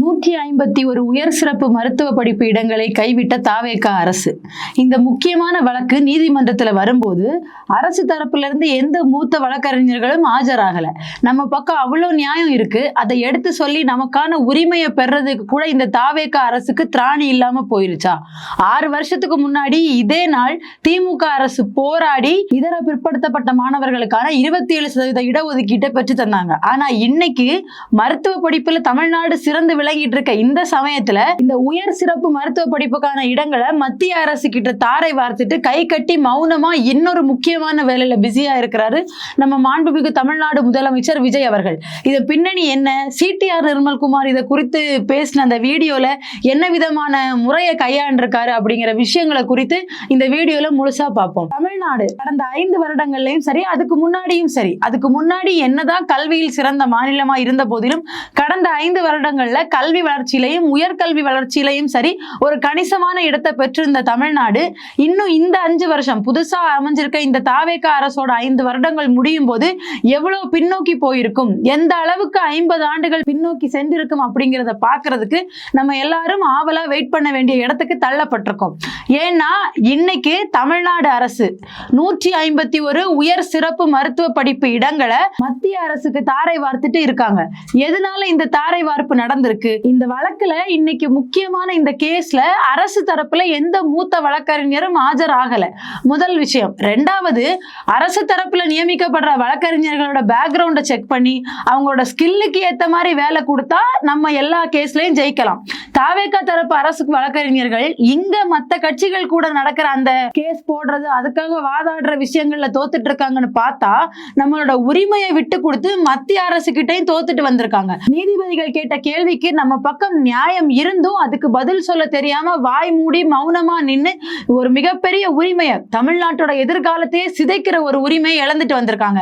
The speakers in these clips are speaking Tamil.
151 உயர் சிறப்பு மருத்துவ படிப்பு இடங்களை கைவிட்ட தாவேகா அரசு. இந்த முக்கியமான வழக்கு நீதிமன்றத்தில் வரும்போது அரசு தரப்புல இருந்து எந்த மூத்த வழக்கறிஞர்களும் ஆஜராகல. நம்ம பக்கம் அவ்வளோ நியாயம் இருக்கு, அதை எடுத்து சொல்லி நமக்கான உரிமையை பெறதுக்கு கூட இந்த தாவேகா அரசுக்கு திராணி இல்லாம போயிருச்சா? 6 வருஷத்துக்கு முன்னாடி இதே நாள் திமுக அரசு போராடி இதர பிற்படுத்தப்பட்ட மாணவர்களுக்கான 27% இடஒதுக்கீட்டை பெற்று தந்தாங்க. ஆனா இன்னைக்கு மருத்துவ படிப்புல தமிழ்நாடு சிறந்து விளங்கிட்டு இருக்க இந்த சமயத்துல இந்த உயர் சிறப்பு மருத்துவ படிப்புக்கான இடங்களை மத்திய அரசு கிட்ட தாரை வார்த்துட்டு கை கட்டி மௌனமா இன்னொரு முக்கியமான வேலையில பிஸியா இருக்கிறாரு நம்ம மாண்புமிகு தமிழ்நாடு முதலமைச்சர் விஜய் அவர்கள். இது பின்னணி என்ன, சிடிஆர் நிர்மல்குமார் இதை குறித்து பேசின அந்த வீடியோல என்ன விதமான முறையை கையாண்டிருக்காரு அப்படிங்கிற விஷயங்களை குறித்து இந்த வீடியோல முழுசா பார்ப்போம். தமிழ்நாடு கடந்த 5 வருடங்கள்லயும் சரி, அதுக்கு முன்னாடியும் சரி, அதுக்கு முன்னாடி என்னதான் கல்வியில் சிறந்த மாநிலமா இருந்த போதிலும் கடந்த 5 வருடங்கள்ல கல்வி வளர்ச்சியிலையும் உயர்கல்வி வளர்ச்சியிலையும் சரி ஒரு கணிசமான இடத்தை பெற்றிருந்த தமிழ்நாடு இன்னும் இந்த 5 வருஷம் புதுசா அமைஞ்சிருக்க இந்த தாவேகா அரசோட 5 வருடங்கள் முடியும் போது எவ்வளவு பின்னோக்கி போயிருக்கும், எந்த அளவுக்கு 50 ஆண்டுகள் பின்னோக்கி சென்றிருக்கும் அப்படிங்கிறத பாக்குறதுக்கு நம்ம எல்லாரும் ஆவலா வெயிட் பண்ண வேண்டிய இடத்துக்கு தள்ளப்பட்டிருக்கோம். ஏன்னா இன்னைக்கு தமிழ்நாடு அரசு 151 உயர் சிறப்பு மருத்துவ படிப்பு இடங்களை மத்திய அரசுக்கு தாரை வார்த்துட்டு இருக்காங்க. எதனால இந்த தாரை வார்ப்பு நடந்திருக்கு? இந்த வழக்குல இன்னைக்கு முக்கியமான இந்த கேஸ்ல அரசு தரப்புல எந்த மூத்த வழக்கறிஞரும் ஆஜராகல. முதல் விஷயம். ரெண்டாவது, அரசு தரப்புல நியமிக்கப்படுற வழக்கறிஞர்களோட பேக்ரவுண்ட செக் பண்ணி அவங்களோட ஸ்கில்லுக்கு ஏத்த மாதிரி வேலை கொடுத்தா நம்ம எல்லா கேஸ்லயும் ஜெயிக்கலாம். தாவேகா தரப்பு அரசு வழக்கறிஞர்கள் இங்க மத்த கட்சிகள் கூட நடக்கிற அந்த கேஸ் போடுறது, அதுக்காக வாதாடுற விஷயங்கள்ல தோத்துட்டு இருக்காங்கன்னு பார்த்தா நம்மளோட உரிமையை விட்டு கொடுத்து மத்திய அரசு கிட்டையும் தோத்துட்டு வந்திருக்காங்க. நீதிபதிகள் கேட்ட கேள்விக்கு நம்ம பக்கம் நியாயம் இருந்தும் அதுக்கு பதில் சொல்ல தெரியாம வாய் மூடி மௌனமா நின்று ஒரு மிகப்பெரிய உரிமையை, தமிழ்நாட்டோட எதிர்காலத்தையே சிதைக்கிற ஒரு உரிமையை இழந்துட்டு வந்திருக்காங்க.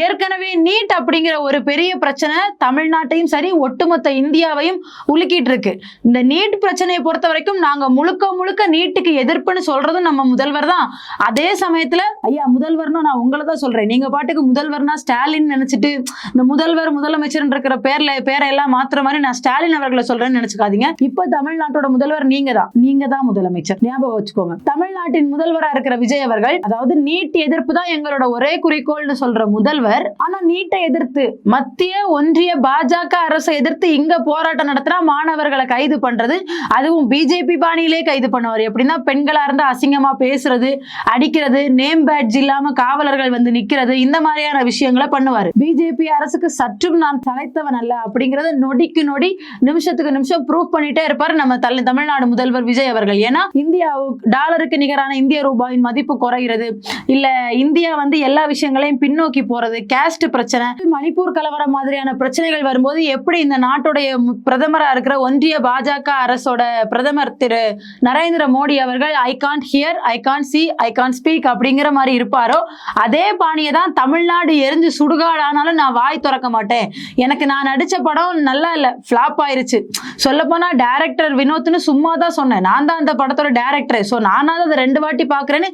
ஏற்கனவே நீட் அப்படிங்கிற ஒரு பெரிய பிரச்சனை தமிழ்நாட்டையும் சரி ஒட்டுமொத்த இந்தியாவையும் உலுக்கிட்டு இருக்கு. இந்த நீட் பிரச்சனையை பொறுத்த வரைக்கும் நாங்க முழுக்க முழுக்க நீட்டுக்கு எதிர்ப்புன்னு சொல்றதும் நம்ம முதல்வர் தான். அதே சமயத்துல ஐயா முதல்வர்னு நான் உங்களை தான் சொல்றேன், நீங்க பாட்டுக்கு முதல்வர்னா ஸ்டாலின் நினைச்சிட்டு இந்த முதல்வர் முதலமைச்சர் இருக்கிற பேரை எல்லாம் மாத்திர மாதிரி நான் ஸ்டாலின் அவர்களை சொல்றேன்னு நினைச்சுக்காதீங்க. இப்ப தமிழ்நாட்டோட முதல்வர் நீங்க தான் முதலமைச்சர், ஞாபகம் வச்சுக்கோங்க. தமிழ்நாட்டின் முதல்வரா இருக்கிற விஜய் அவர்கள், அதாவது நீட் எதிர்ப்பு தான் எங்களோட ஒரே குறிக்கோள்னு சொல்ற முதல்வர், ஆனா நீட்டை எதிர்த்து மத்திய ஒன்றிய பாஜக அரசை எதிர்த்து இங்க போராட்டம் நடத்தினா மாணவர்களை கைது பண்றது, அதுவும் பிஜேபி பாணியிலே கைது பண்ணுவார். எப்படின்னா பெண்களா இருந்தா அசிங்கமா பேசுறது, அடிக்கிறது, நேம் பேட்ஜ் இல்லாம காவலர்கள் வந்து நிக்கிறது, இந்த மாதிரியான விஷயங்களை பண்ணுவாரு. பிஜேபி அரசுக்கு சற்றும் நான் தலைத்தவன் அல்ல அப்படிங்கறத நொடிக்கு நொடி நிமிஷத்துக்கு நிமிஷம் ப்ரூவ் பண்ணிட்டே இருப்பாரு நம்ம தமிழ்நாடு முதல்வர் விஜய் அவர்கள். ஏன்னா இந்தியா டாலருக்கு நிகரான இந்திய ரூபாயின் மதிப்பு குறைகிறது, இல்ல இந்தியா வந்து எல்லா விஷயங்களையும் பின்னோக்கி போறது, கேஸ்ட் பிரச்சனை, மணிப்பூர் கலவரம் மாதிரியான பிரச்சனைகள் வரும்போது எப்படி இந்த நாட்டுடைய பிரதமரா இருக்கிற ஒன்றிய பாஜக அரசோட பிரதமர் திரு நரேந்திர மோடி அவர்கள் I can't here, I can't C, I can't speak அப்படிங்கிற மாதிரி இருப்பாரோ அதே பாணியை தான் தமிழ்நாடு எரிஞ்சு சுடுகாடானாலும் நான் வாய் திறக்க மாட்டேன், எனக்கு நான் நடிச்ச படம் நல்லா இல்ல ஃபிளாப் ஆயிருச்சு, சொல்ல போனா டைரக்டர் வினோத்னு சும்மா தான் சொன்னேன், நான் தான் அந்த படத்தோட டைரக்டர், சோ நானாவது அதை 2 வாட்டி பாக்குறேன்னு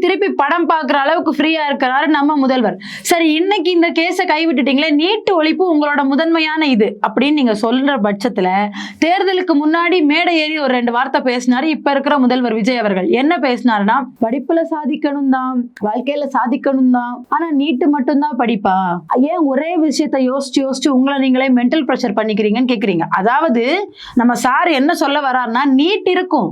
திருப்பி படம் பாக்குற அளவுக்கு ஃப்ரீயா இருக்கிறாரு நம்ம முதல்வர். சரி, இன்னைக்கு இந்த கேஸை கைவிட்டுட்டீங்களே, நீட்டு ஒழிப்பு உங்களோட முதன்மையான இது அப்படின்னு நீங்க சொல்ற பட்சத்துல தேர்தலுக்கு முன்னாடி மேடை ஏறி ஒரு 2 வார்த்தை பேசினாரு இப்ப இருக்கிற முதல்வர் விஜய் அவர்கள். என்ன பேசினாருன்னா, படிப்புல சாதிக்கணும் தான், வாழ்க்கையில சாதிக்கணும் தான், ஆனா நீட்டு மட்டும் தான் படிப்பா, ஏன் ஒரே விஷயத்தை யோசிச்சு உங்களை நீங்களே மென்டல் பிரஷர் பண்ணிக்கிறீங்கன்னு கேக்குறீங்க. அதாவது நம்ம சார் என்ன சொல்ல வர்றாருன்னா, நீட் இருக்கும்,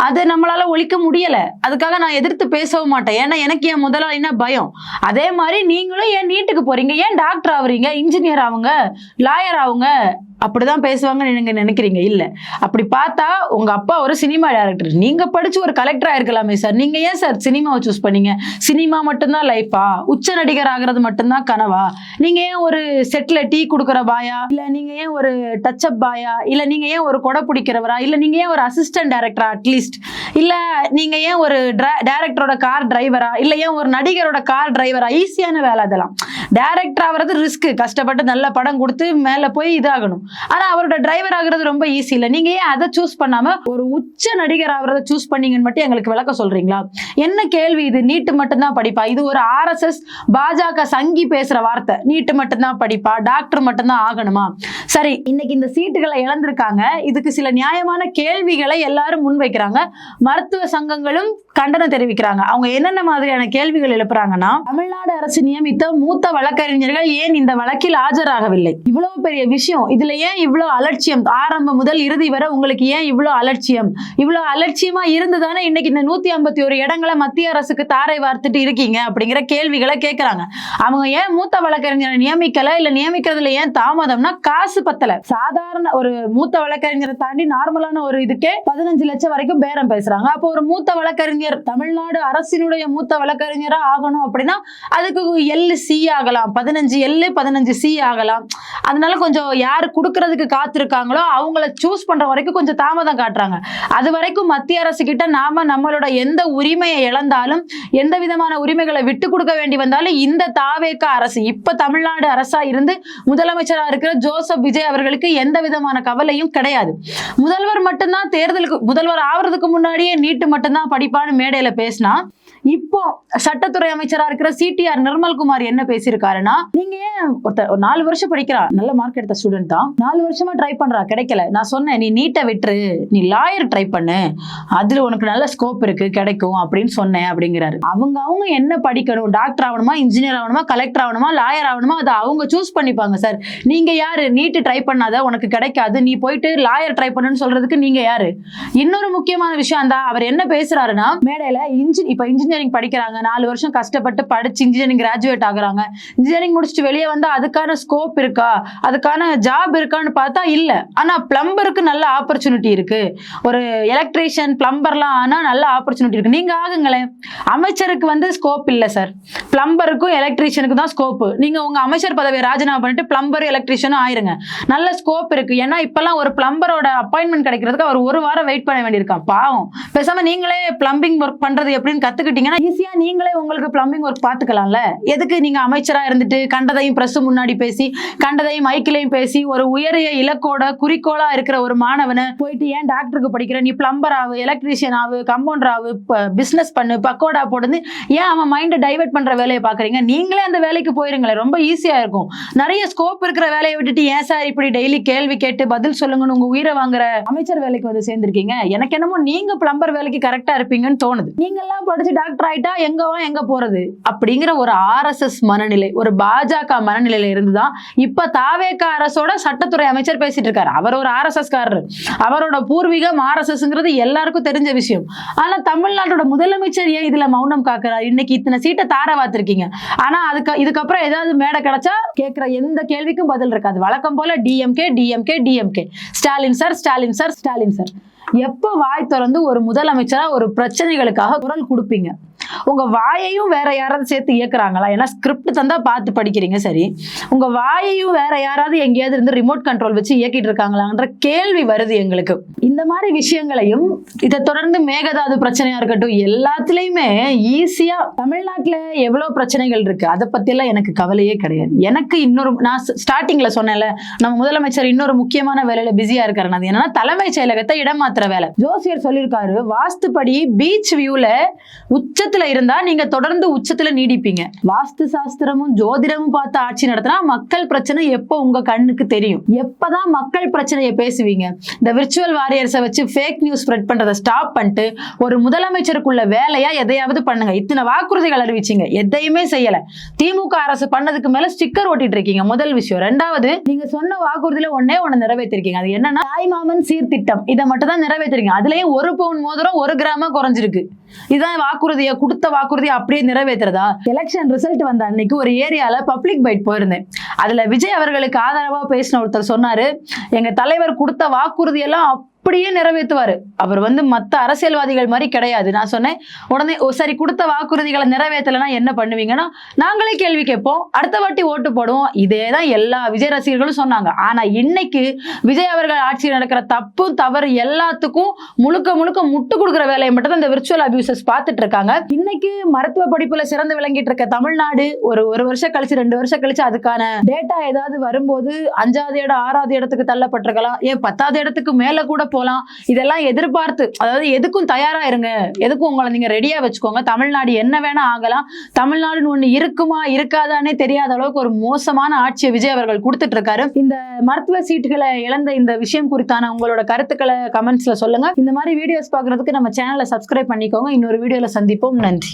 அது நம்மளால ஒழிக்க முடியல, அதுக்காக நான் எதிர்த்து பேசவும் மாட்டேன், ஏன்னா எனக்கு என் முதலாளினா பயம். அதே மாதிரி நீங்களும் ஏன் நீட்டுக்கு போறீங்க, ஏன் டாக்டர் ஆகுறீங்க, இன்ஜினியர் ஆகுங்க, லாயர் ஆகுங்க, அப்படிதான் பேசுவாங்கன்னு நீங்க நினைக்கிறீங்க. இல்ல, அப்படி பார்த்தா உங்க அப்பா ஒரு சினிமா டைரக்டர், நீங்க படிச்சு ஒரு கலெக்டர் ஆயிருக்கலாமே சார், நீங்க ஏன் சார் சினிமாவை சூஸ் பண்ணீங்க? சினிமா மட்டும்தான் லைஃபா? உச்ச நடிகர் ஆகிறது மட்டும்தான் கனவா? நீங்க ஏன் ஒரு செட்ல டீ கொடுக்குற பாயா, இல்ல நீங்க ஏன் ஒரு டச் அப் பாயா, இல்ல நீங்க ஏன் ஒரு கொடை பிடிக்கிறவரா, இல்ல நீங்க ஏன் ஒரு அசிஸ்டன்ட் டைரக்டரா அட்லீஸ்ட், இல்ல நீங்க ஏன் ஒரு டைரக்டரோட கார் டிரைவரா, இல்ல ஏன் ஒரு நடிகரோட கார் டிரைவரா? ஈஸியான வேலை அதெல்லாம். டைரக்டர் ஆகிறது ரிஸ்க், கஷ்டப்பட்டு நல்ல படம் கொடுத்து மேல போய் இதாகணும். ஆனா அவரோட டிரைவர் ஆகுறது ரொம்ப ஈஸி இல்ல. நீங்க ஏன் அதை சூஸ் பண்ணாம ஒரு உச்ச நடிகர் ஆகிறத சூஸ் பண்ணீங்கன்னு மட்டும் எங்களுக்கு விளக்க சொல்றீங்களா? என்ன கேள்வி இது? நீட்டு மட்டும்தான் படிப்பா? இது ஒரு RSS பாஜக சங்கி பேசுற வார்த்தை. நீட்டு மட்டும்தான் படிப்பா, டாக்டர் மட்டும்தான் ஆகணுமா? சரி, இன்னைக்கு இந்த சீட்டுகளை இழந்திருக்காங்க. இதுக்கு சில நியாயமான கேள்விகளை எல்லாரும் முன்வைக்கிறாங்க. மருத்துவ சங்கங்களும் கண்டனம் தெரிவிக்கிறாங்க. அவங்க என்னென்ன மாதிரியான கேள்விகள் எழுப்புறாங்கன்னா, தமிழ்நாடு அரசு நியமித்த மூத்த வழக்கறிஞர்கள் ஏன் இந்த வழக்கில் ஆஜராகவில்லை? இவ்வளவு பெரிய விஷயம், இதுல ஏன் இவ்வளவு அலட்சியம்? ஆரம்பம் முதல் இறுதி வரை உங்களுக்கு ஏன் இவ்வளவு அலட்சியம்? இவ்வளவு அலட்சியமா இருந்துதானே இன்னைக்கு இந்த 151 இடங்களை மத்திய அரசுக்கு தாரை வார்த்துட்டு இருக்கீங்க அப்படிங்கிற கேள்விகளை கேட்கிறாங்க. அவங்க ஏன் மூத்த வழக்கறிஞரை நியமிக்கல, இல்ல நியமிக்கிறதுல ஏன் தாமதம்னா காசு பத்தல. சாதாரண ஒரு மூத்த வழக்கறிஞரை தாண்டி நார்மலான ஒரு இதுக்கே 15 லட்சம் வரைக்கும் பேரம் பேசுறாங்க. அப்போ ஒரு மூத்த வழக்கறிஞர் தமிழ்நாடு அரசினுடைய மூத்த வழக்கறிஞரா ஆகணும் அப்படின்னா அதுக்கு LC ஆகலாம், 15L 15C ஆகலாம். அதனால கொஞ்சம் யாரு கொடுக்கறதுக்கு காத்திருக்காங்களோ அவங்கள சூஸ் பண்ற வரைக்கும் கொஞ்சம் தாமதம் காட்டுறாங்க. அது வரைக்கும் மத்திய அரசு கிட்ட நாம நம்மளோட எந்த உரிமையை இழந்தாலும், எந்த விதமான உரிமைகளை விட்டு கொடுக்க வேண்டி வந்தாலும், இந்த தாவேக அரசு இப்ப தமிழ்நாடு அரசா இருந்து முதலமைச்சரா இருக்கிற ஜோசப் விஜய் அவர்களுக்கு எந்த விதமான கவலையும் கிடையாது. முதல்வர் மட்டும்தான் தேர்தலுக்கு முதல்வர் ஆவறதுக்கு முன்னாடியே நீட்டு மட்டும்தான் படிப்பான்னு மேடையில பேசினா, இப்போ சட்டத்துறை அமைச்சரா இருக்கிற CTR நிர்மல்குமார் என்ன பேசியிருக்காருன்னா, நீங்க ஏன் ஒருத்தர் 4 வருஷம் படிக்கிறா, நல்ல மார்க் எடுத்த ஸ்டூடெண்ட் தான், 4 வருஷமா ட்ரை பண்றா, கிடைக்கல. நான் சொன்னேன், நீ நீட்டை விட்டுரு, நீ லாயர் ட்ரை பண்ணு, அதுல உனக்கு நல்ல ஸ்கோப் இருக்கு, கிடைக்கும் அப்படின்னு சொன்னேன் அப்படிங்கிறாரு. அவங்க என்ன படிக்கணும்? டாக்டர் ஆகணுமா, இன்ஜினியர் ஆகணுமா, கலெக்டர் ஆகணுமா, லாயர் ஆகணுமா, அதை அவங்க சூஸ் பண்ணிப்பாங்க சார். நீங்க யாரு நீட்டு ட்ரை பண்ணாத, உனக்கு கிடைக்காது, நீ போயிட்டு லாயர் ட்ரை பண்ணுன்னு சொல்றதுக்கு நீங்க யாரு? இன்னொரு முக்கியமான விஷயம் தான், அவர் என்ன பேசுறாருன்னா, மேடையில இப்ப இன்ஜினியரிங் படிக்கிறாங்க, 4 வருஷம் கஷ்டப்பட்டு படிச்சு இன்ஜினியரிங் கிராஜுவேட் ஆகுறாங்க. இன்ஜினியரிங் முடிச்சுட்டு வெளியே வந்து அதுக்கான ஸ்கோப் இருக்கா, அதுக்கான ஜாப் இருக்கான்னு பார்த்தா இல்ல. ஆனா பிளம்பருக்கு நல்ல ஆப்பர்ச்சுனிட்டி இருக்கு, ஒரு எலக்ட்ரீஷியன் பிளம்பர்லாம் ஆனா நல்ல ஆப்பர்ச்சுனிட்டி இருக்கு, நீங்க ஆகுங்களேன். அமைச்சருக்கு வந்து ஸ்கோப் இல்ல சார், பிளம்பருக்கும் எலக்ட்ரீஷியனுக்கு தான் ஸ்கோப். நீங்க உங்க அமைச்சர் பதவியை ராஜினாமா பண்ணிட்டு பிளம்பர் எலக்ட்ரீஷியனும் ஆயிருங்க, நல்ல ஸ்கோப் இருக்கு. ஏன்னா இப்பெல்லாம் ஒரு பிளம்பரோட அப்பாயின்மெண்ட் கிடைக்கிறதுக்கு அவர் 1 வாரம் வெயிட் பண்ண வேண்டியிருக்கான். பாவம், பேசாம நீங்களே பிளம்பிங் ஒர்க் பண்றது எப்படின்னு கத்துக்கிட்டீங்கன்னா ஈஸியா நீங்களே உங்களுக்கு பிளம்பிங் ஒர்க் பாத்துக்கலாம்ல. எதுக்கு நீங்க அமைச்சரா இருந்துட்டு கண்டதையும் பிரஸ் முன்னாடி பேசி, கண்டதையும் மைக்கிலையும் பேசி, ஒரு உயரிய இலக்கோட குறிக்கோளா இருக்கிற ஒரு மாணவனை போயிட்டு ஏன் டாக்டருக்கு படிக்கிற, நீ பிளம்பர் ஆகு, எலக்ட்ரீஷியன் ஆகு, கம்பவுண்டர் ஆகு, பிசினஸ் பண்ணு, பக்கோடா போடுன்னு ஏன் அவன் மைண்டை டைவர்ட் பண்ற வேலையை பாக்குறீங்க? நீங்களே அந்த வேலைக்கு போயிருங்களேன், ரொம்ப ஈஸியா இருக்கும். நிறைய ஸ்கோப் இருக்கிற வேலையை விட்டுட்டு ஏன் சார் இப்படி டெய்லி கேள்வி கேட்டு பதில் சொல்லுங்கன்னு உங்க உயிரை வாங்குற அமைச்சர் வேலைக்கு வந்து சேர்ந்திருக்கீங்க? எனக்கு என்னமோ நீங்க பிளம்பர் வேலைக்கு கரெக்டா இருப்பீங்கன்னு தோணுது. நீங்க எல்லாம் படிச்சு டாக்டர் ஆயிட்டா எங்க போறது அப்படிங்கிற ஒரு RSS மனநிலை, ஒரு பாஜக மனநிலையில இருந்துதான் இப்ப தாவேக அரசோட சட்டத்துறை அமைச்சர் பேசிட்டு இருக்காரு. அவர் ஒரு RSS காரர், அவரோட பூர்வீகம் RSSங்கிறது எல்லாருக்கும் தெரிஞ்ச விஷயம். ஆனா தமிழ்நாட்டோட முதலமைச்சர் ஏன் இதுல மௌனம் காக்குறாரு? இன்னைக்கு இத்தனை சீட்டை தார வாத்திருக்கீங்க, ஆனா இதுக்கப்புறம் ஏதாவது மேடை கிடைச்சா கேட்கிற எந்த கேள்விக்கும் பதில் இருக்காது. வழக்கம் போல DMK Stalin sir, Stalin sir, Stalin sir. எப்ப வாய் திறந்து ஒரு முதலமைச்சரா ஒரு பிரச்சனைகளுக்காக குரல் கொடுப்பீங்க? உங்க வாயையும் வேற யாராவது சேர்த்து இயக்குறாங்களா? ஏன்னா ஸ்கிரிப்ட் தந்தா பார்த்து படிக்கிறீங்க, சரி, உங்க வாயையும் வேற யாராவது எங்கேயாவது இருந்து ரிமோட் கண்ட்ரோல் வச்சு இயக்கிட்டு இருக்காங்களான்ற கேள்வி வருது எங்களுக்கு. இந்த மாதிரி விஷயங்களையும் இதை தொடர்ந்து மேகதாது பிரச்சனையா இருக்கட்டும், எல்லாத்துலயுமே ஈஸியா தமிழ்நாட்டுல எவ்வளவு பிரச்சனைகள் இருக்கு, அதை பத்தி எல்லாம் எனக்கு கவலையே கிடையாது. எனக்கு இன்னொரு, நான் ஸ்டார்டிங்ல சொன்னேன்ல, நம்ம முதலமைச்சர் இன்னொரு முக்கியமான வேலையில பிஸியா இருக்காரு. அது என்னன்னா தலைமைச் செயலகத்தை இடமாத்துற வேலை. ஜோசியர் சொல்லியிருக்காரு, வாஸ்துப்படி பீச் வியூல உச்சத்துல இருந்தா நீங்க தொடர்ந்து உச்சத்துல நீடிப்பீங்க. வாஸ்து சாஸ்திரமும் ஜோதிடமும் பார்த்து ஆட்சி நடத்தினா மக்கள் பிரச்சனை எப்போ உங்க கண்ணுக்கு தெரியும்? எப்பதான் மக்கள் பிரச்சனையை பேசுவீங்க? இந்த விர்ச்சுவல் வாரியர்ஸை வச்சு ஃபேக் நியூஸ் ஸ்ப்ரெட் பண்றதை ஸ்டாப் பண்ணிட்டு ஒரு முதலமைச்சருக்குள்ள வேலையா எதையாவது பண்ணுங்க. இத்தனை வாக்குறுதிகள் அறிவிச்சீங்க, எதையுமே செய்யல. திமுக அரசு பண்ணதுக்கு மேல ஸ்டிக்கர் ஓட்டிட்டு இருக்கீங்க, முதல் விஷயம். ரெண்டாவது, நீங்க சொன்ன வாக்குறுதியில ஒண்ணே நிறைவேற்றிருக்கீங்க. அது என்னன்னா தாய்மாமன் சீர்திட்டம், இதை மட்டும் தான் நிறைவேற்றிருக்கீங்க. அதுலயும் 1 பவுன் மோதிரம் 1 கிராமா குறைஞ்சிருக்கு. இதுதான் வாக்குறுதியை, கொடுத்த வாக்குறுதியை அப்படியே நிறைவேற்றுறதா? எலெக்ஷன் ரிசல்ட் வந்த அன்னைக்கு ஒரு ஏரியால பப்ளிக் பைட் போயிருந்தேன். அதுல விஜய் அவர்களுக்கு ஆதரவா பேசின ஒருத்தர் சொன்னாரு, எங்க தலைவர் கொடுத்த வாக்குறுதியெல்லாம் அப்படியே நிறைவேற்றுவாரு. அவர் மத்த அரசியல்வாதிகள் மாதிரி கிடையாது. நான் சொன்னேன் உடனே சரி கொடுத்த வாக்குறுதிகளை நிறைவேற்றலைன்னா என்ன பண்ணுவீங்கன்னா நாங்களே கேள்வி கேட்போம், அடுத்த வாட்டி ஓட்டு போடுவோம். இதேதான் எல்லா விஜய் ரசிகர்களும் சொன்னாங்க. ஆனா இன்னைக்கு விஜய் அவர்கள் ஆட்சியில் நடக்கிற தப்பு தவறு எல்லாத்துக்கும் முழுக்க முழுக்க முட்டு கொடுக்குற வேலையை மட்டும் தான் இந்த விர்ச்சுவல் அபியூசர்ஸ் பார்த்துட்டு இருக்காங்க. இன்னைக்கு மருத்துவ படிப்புல சிறந்து விளங்கிட்டு இருக்க தமிழ்நாடு ஒரு வருஷம் கழிச்சு 2 வருஷம் கழிச்சு அதுக்கான டேட்டா ஏதாவது வரும்போது 5வது இடம் 6வது இடத்துக்கு தள்ளப்பட்டிருக்கலாம், ஏன் 10வது இடத்துக்கு மேல கூட போலாம். இதெல்லாம் எதிர்பார்த்து, அதாவது எதுக்கும் தயாரா இருங்க, எதுக்கும் உங்களை நீங்க ரெடியா வச்சுக்கோங்க. தமிழ்நாடு என்ன வேணா ஆகலாம். தமிழ்நாடுன்னு ஒண்ணு இருக்குமா இருக்காதானே தெரியாத அளவுக்கு ஒரு மோசமான ஆட்சியை விஜய் அவர்கள் கொடுத்துட்டு இருக்காரு. இந்த மருத்துவ சீட்டுகளை இழந்த இந்த விஷயம் குறித்தான உங்களோட கருத்துக்களை கமெண்ட்ஸ்ல சொல்லுங்க. இந்த மாதிரி வீடியோஸ் பார்க்கறதுக்கு நம்ம சேனலை சப்ஸ்கிரைப் பண்ணிக்கோங்க. இன்னொரு வீடியோல சந்திப்போம். நன்றி.